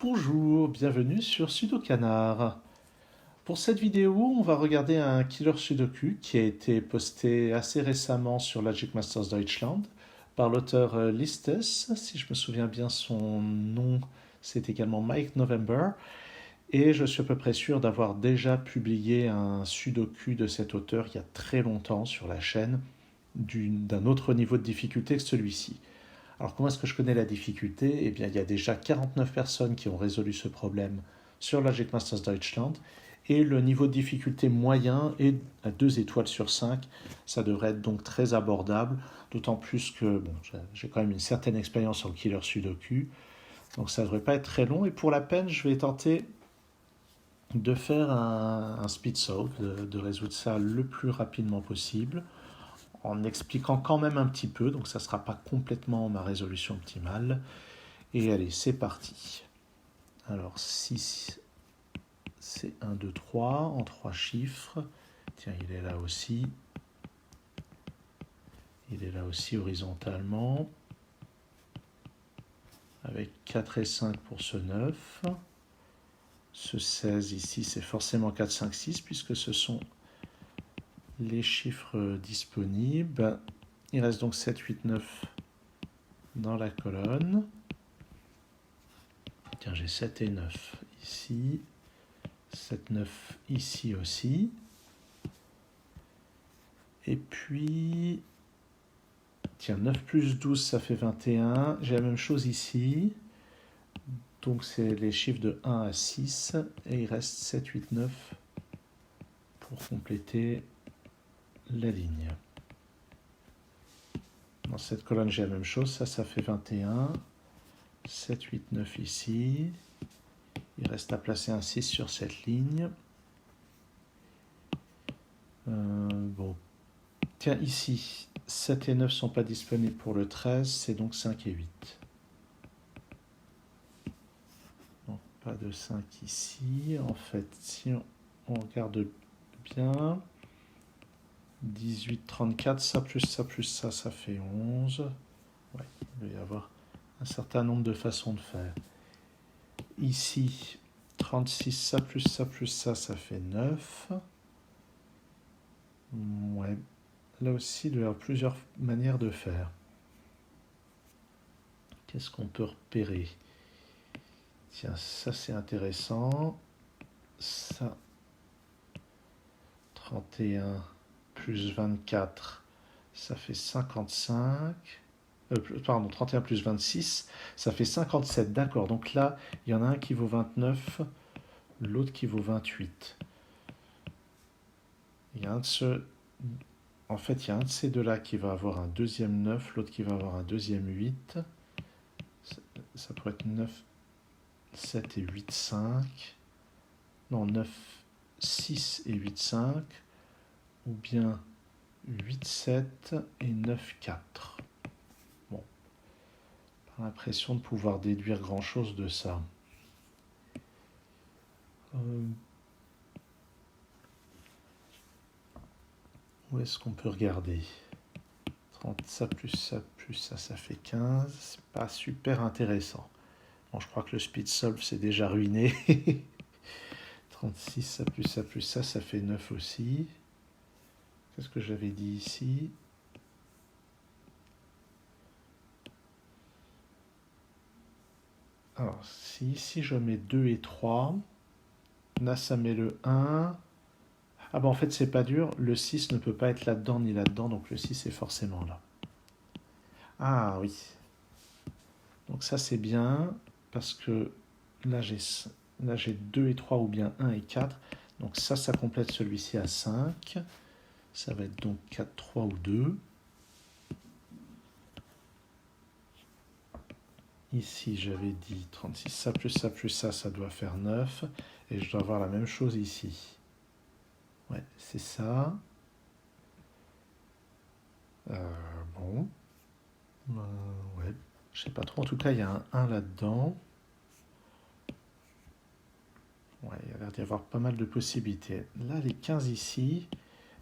Bonjour, bienvenue sur Sudokanar. Pour cette vidéo, on va regarder un killer Sudoku qui a été posté assez récemment sur Logic Masters Deutschland par l'auteur Listes. Si je me souviens bien, son nom, c'est également Mike November. Et je suis à peu près sûr d'avoir déjà publié un Sudoku de cet auteur il y a très longtemps sur la chaîne, d'un autre niveau de difficulté que celui-ci. Alors comment est-ce que je connais la difficulté? Eh bien, il y a déjà 49 personnes qui ont résolu ce problème sur Logic Masters Deutschland et le niveau de difficulté moyen est à 2 étoiles sur 5. Ça devrait être donc très abordable, d'autant plus que bon, j'ai quand même une certaine expérience en killer Sudoku, donc ça ne devrait pas être très long. Et pour la peine, je vais tenter de faire un speed solve, de résoudre ça le plus rapidement possible, en expliquant quand même un petit peu, donc ça ne sera pas complètement ma résolution optimale. Et allez, c'est parti. Alors 6, c'est 1, 2, 3, en 3 chiffres. Tiens, il est là aussi. Il est là aussi horizontalement. Avec 4 et 5 pour ce 9. Ce 16 ici, c'est forcément 4, 5, 6, puisque ce sont les chiffres disponibles. Il reste donc 7, 8, 9 dans la colonne. Tiens, j'ai 7 et 9 ici. 7, 9 ici aussi. Et puis, tiens, 9 plus 12, ça fait 21. J'ai la même chose ici. Donc, c'est les chiffres de 1 à 6. Et il reste 7, 8, 9 pour compléter la ligne. Dans cette colonne, j'ai la même chose. Ça fait 21. 7, 8, 9 ici. Il reste à placer un 6 sur cette ligne. Bon. Tiens, ici, 7 et 9 ne sont pas disponibles pour le 13, c'est donc 5 et 8. Donc, pas de 5 ici. En fait, si on regarde bien, 18, 34, ça plus ça plus ça fait 11. Ouais, il doit y avoir un certain nombre de façons de faire. Ici, 36, ça plus ça plus ça fait 9. Ouais. Là aussi, il doit y avoir plusieurs manières de faire. Qu'est-ce qu'on peut repérer? Tiens, ça c'est intéressant. Ça, 31 plus 24, ça fait 55. Pardon, 31 plus 26, ça fait 57. D'accord, donc là, il y en a un qui vaut 29, l'autre qui vaut 28. Il y a un de ceux... En fait, il y a un de ces deux-là qui va avoir un deuxième 9, l'autre qui va avoir un deuxième 8. Ça pourrait être 9, 7 et 8, 5. Non, 9, 6 et 8, 5. Ou bien 8, 7 et 9, 4. Bon, pas l'impression de pouvoir déduire grand-chose de ça. Où est-ce qu'on peut regarder? 30, ça plus ça plus ça fait 15. C'est pas super intéressant. Bon, je crois que le speed solve c'est déjà ruiné. 36, ça plus ça plus ça fait 9 aussi. Qu'est-ce que j'avais dit ici? Alors, si ici je mets 2 et 3, là ça met le 1. Ah ben en fait c'est pas dur, le 6 ne peut pas être là-dedans ni là-dedans, donc le 6 est forcément là. Ah oui. Donc ça c'est bien, parce que là j'ai 2 et 3 ou bien 1 et 4. Donc ça complète celui-ci à 5. Ça va être donc 4, 3 ou 2. Ici j'avais dit 36, ça plus ça doit faire 9. Et je dois avoir la même chose ici. Ouais, c'est ça. Bon. Ouais, je sais pas trop. En tout cas, il y a un 1 là-dedans. Ouais, il y a l'air d'y avoir pas mal de possibilités. Là, les 15 ici,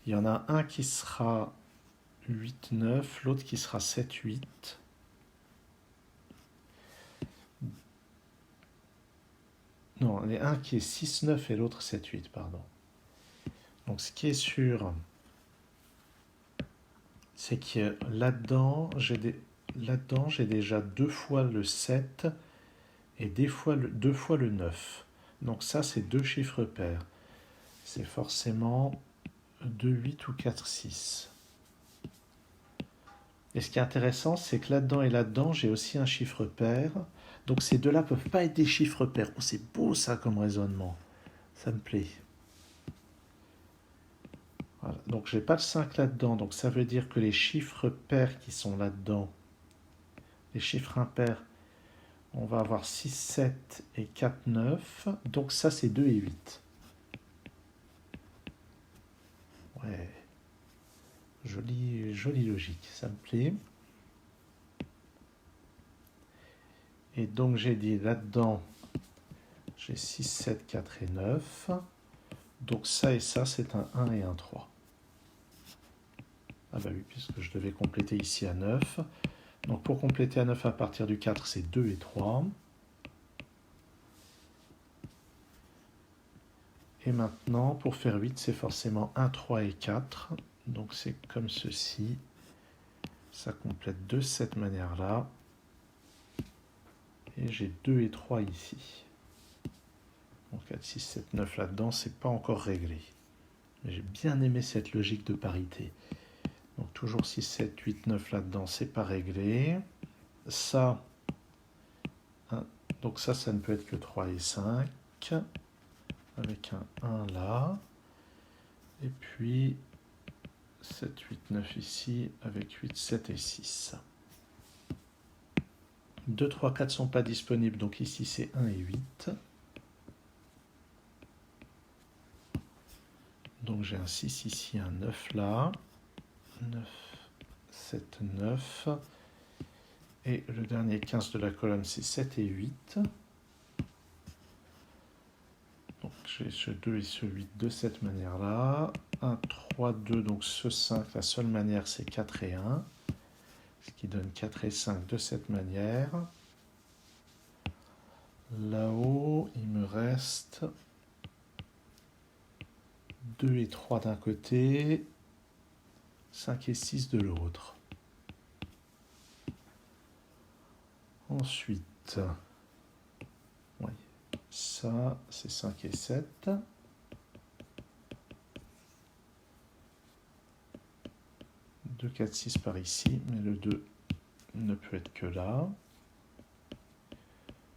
il y en a un qui sera 8, 9, l'autre qui sera 7, 8. les un qui est 6, 9 et l'autre 7, 8, pardon. Donc ce qui est sûr, c'est que là-dedans, j'ai déjà 2 fois le 7 et 2 fois le 9. Donc ça, c'est 2 chiffres pairs. C'est forcément 2, 8 ou 4, 6. Et ce qui est intéressant, c'est que là-dedans et là-dedans, j'ai aussi un chiffre pair. Donc ces deux-là ne peuvent pas être des chiffres pairs. Oh, c'est beau ça comme raisonnement. Ça me plaît. Voilà. Donc j'ai pas le 5 là-dedans. Donc ça veut dire que les chiffres pairs qui sont là-dedans, les chiffres impairs, on va avoir 6, 7 et 4, 9. Donc ça, c'est 2 et 8. Ouais. Jolie logique. Ça me plaît. Et donc j'ai dit là-dedans, j'ai 6, 7, 4 et 9. Donc ça et ça, c'est un 1 et un 3. Ah bah oui, puisque je devais compléter ici à 9. Donc pour compléter à 9 à partir du 4, c'est 2 et 3. Et maintenant, pour faire 8, c'est forcément 1, 3 et 4. Donc c'est comme ceci. Ça complète de cette manière-là. Et j'ai 2 et 3 ici. Donc 4, 6, 7, 9 là-dedans, c'est pas encore réglé. Mais j'ai bien aimé cette logique de parité. Donc toujours 6, 7, 8, 9 là-dedans, c'est pas réglé. Ça, donc ça ne peut être que 3 et 5. Avec un 1 là. Et puis 7, 8, 9 ici, avec 8, 7 et 6. 2, 3, 4 ne sont pas disponibles, donc ici c'est 1 et 8. Donc j'ai un 6 ici, un 9 là. 9, 7, 9. Et le dernier 15 de la colonne, c'est 7 et 8. Donc j'ai ce 2 et ce 8 de cette manière-là. 1, 3, 2, donc ce 5, la seule manière, c'est 4 et 1. Ce qui donne 4 et 5 de cette manière. Là-haut, il me reste 2 et 3 d'un côté, 5 et 6 de l'autre. Ensuite, oui, ça c'est 5 et 7. Deux, 4, 6 par ici, mais le 2 ne peut être que là.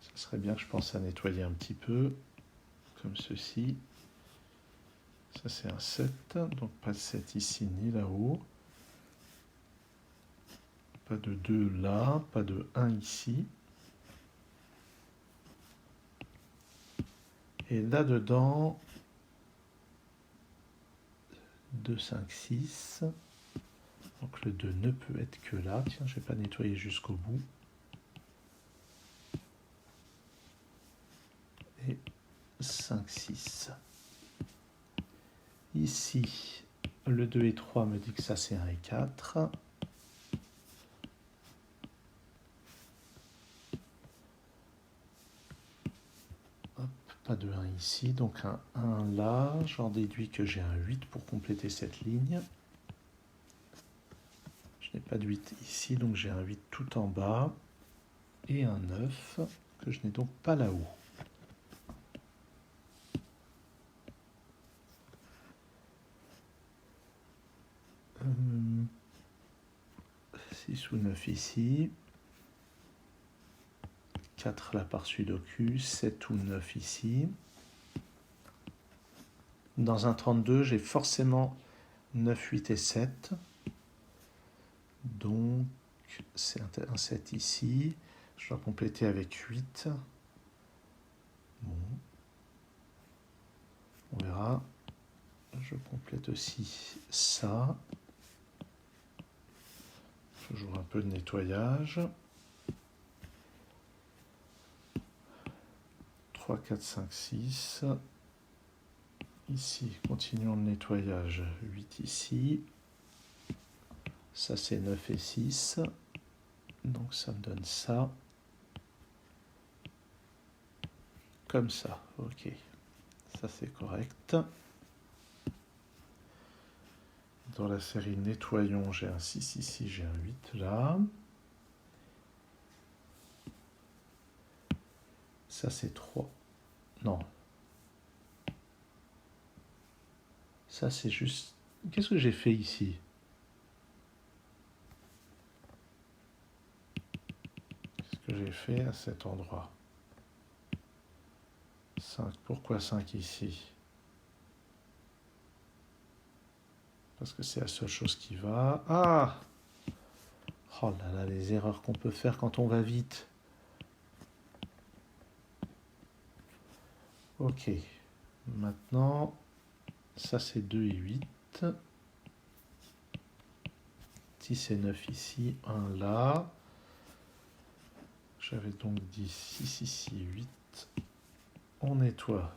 Ce serait bien que je pense à nettoyer un petit peu, comme ceci. Ça c'est un 7, donc pas de 7 ici ni là-haut. Pas de 2 là, pas de 1 ici. Et là-dedans, 2, 5, 6. Donc le 2 ne peut être que là. Tiens, je ne vais pas nettoyer jusqu'au bout. Et 5, 6. Ici, le 2 et 3 me dit que ça c'est 1 et 4. Hop, pas de 1 ici, donc un 1 là. J'en déduis que j'ai un 8 pour compléter cette ligne. Je n'ai pas de 8 ici, donc j'ai un 8 tout en bas. Et un 9 que je n'ai donc pas là-haut. 6 ou 9 ici. 4 là par sudoku, 7 ou 9 ici. Dans un 32, j'ai forcément 9, 8 et 7. Donc, c'est un 7 ici. Je dois compléter avec 8. Bon. On verra. Je complète aussi ça. Toujours un peu de nettoyage. 3, 4, 5, 6. Ici, continuons le nettoyage. 8 ici. Ça, c'est 9 et 6. Donc, ça me donne ça. comme ça. Ok, ça c'est correct. Dans la série nettoyons, j'ai un 6 ici, j'ai un 8 là. Ça c'est 3. Non. Ça c'est juste... Qu'est-ce que j'ai fait ici? Qu'est-ce que j'ai fait à cet endroit? 5. Pourquoi 5 ici? Parce que c'est la seule chose qui va. Ah! Oh là là, les erreurs qu'on peut faire quand on va vite. Ok. Maintenant, ça c'est 2 et 8. 6 et 9 ici, 1 là. J'avais donc dit 6 ici, 8. On nettoie.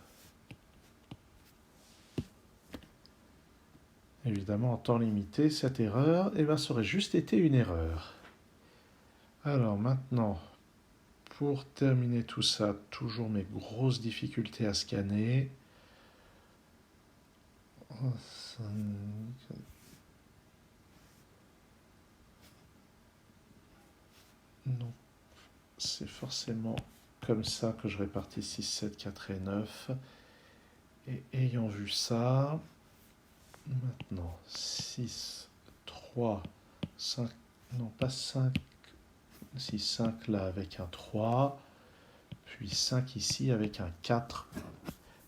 Évidemment, en temps limité, cette erreur, eh ben, ça aurait juste été une erreur. Alors maintenant, pour terminer tout ça, toujours mes grosses difficultés à scanner. Non, c'est forcément comme ça que je répartis 6, 7, 4 et 9. Et ayant vu ça, maintenant 6, 3, 5, non pas 5, si 5 là avec un 3, puis 5 ici avec un 4,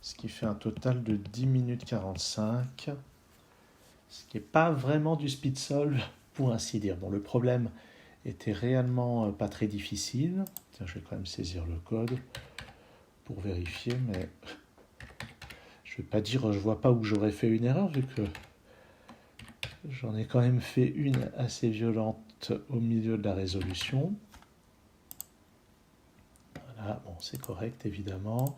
ce qui fait un total de 10 minutes 45, ce qui n'est pas vraiment du speed solve pour ainsi dire. Bon, le problème était réellement pas très difficile. Tiens, je vais quand même saisir le code pour vérifier, mais je vais pas dire je vois pas où j'aurais fait une erreur vu que j'en ai quand même fait une assez violente au milieu de la résolution. Voilà, bon, c'est correct évidemment.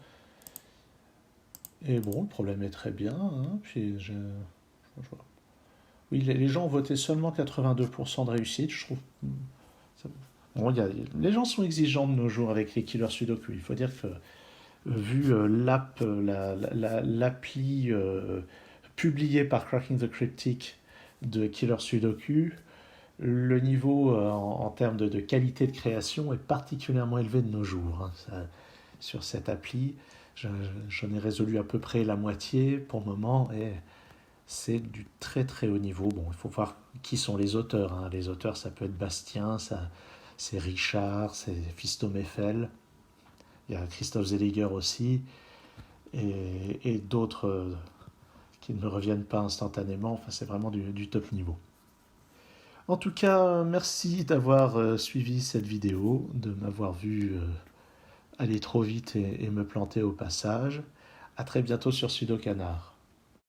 Et bon, le problème est très bien. Hein, puis oui, les gens ont voté seulement 82% de réussite, je trouve. Bon, les gens sont exigeants de nos jours avec les killers sudoku. Il faut dire que vu l'appli publiée par Cracking the Cryptic de Killer Sudoku, le niveau en termes de qualité de création est particulièrement élevé de nos jours. Hein. Sur cette appli, j'en ai résolu à peu près la moitié pour le moment et c'est du très très haut niveau. Bon, il faut voir qui sont les auteurs. Hein. Les auteurs, ça peut être Bastien, c'est Richard, c'est Fiston Eiffel. Il y a Christophe Zeliger aussi et d'autres qui ne me reviennent pas instantanément. Enfin, c'est vraiment du top niveau. En tout cas, merci d'avoir suivi cette vidéo, de m'avoir vu aller trop vite et me planter au passage. À très bientôt sur Sudokanar.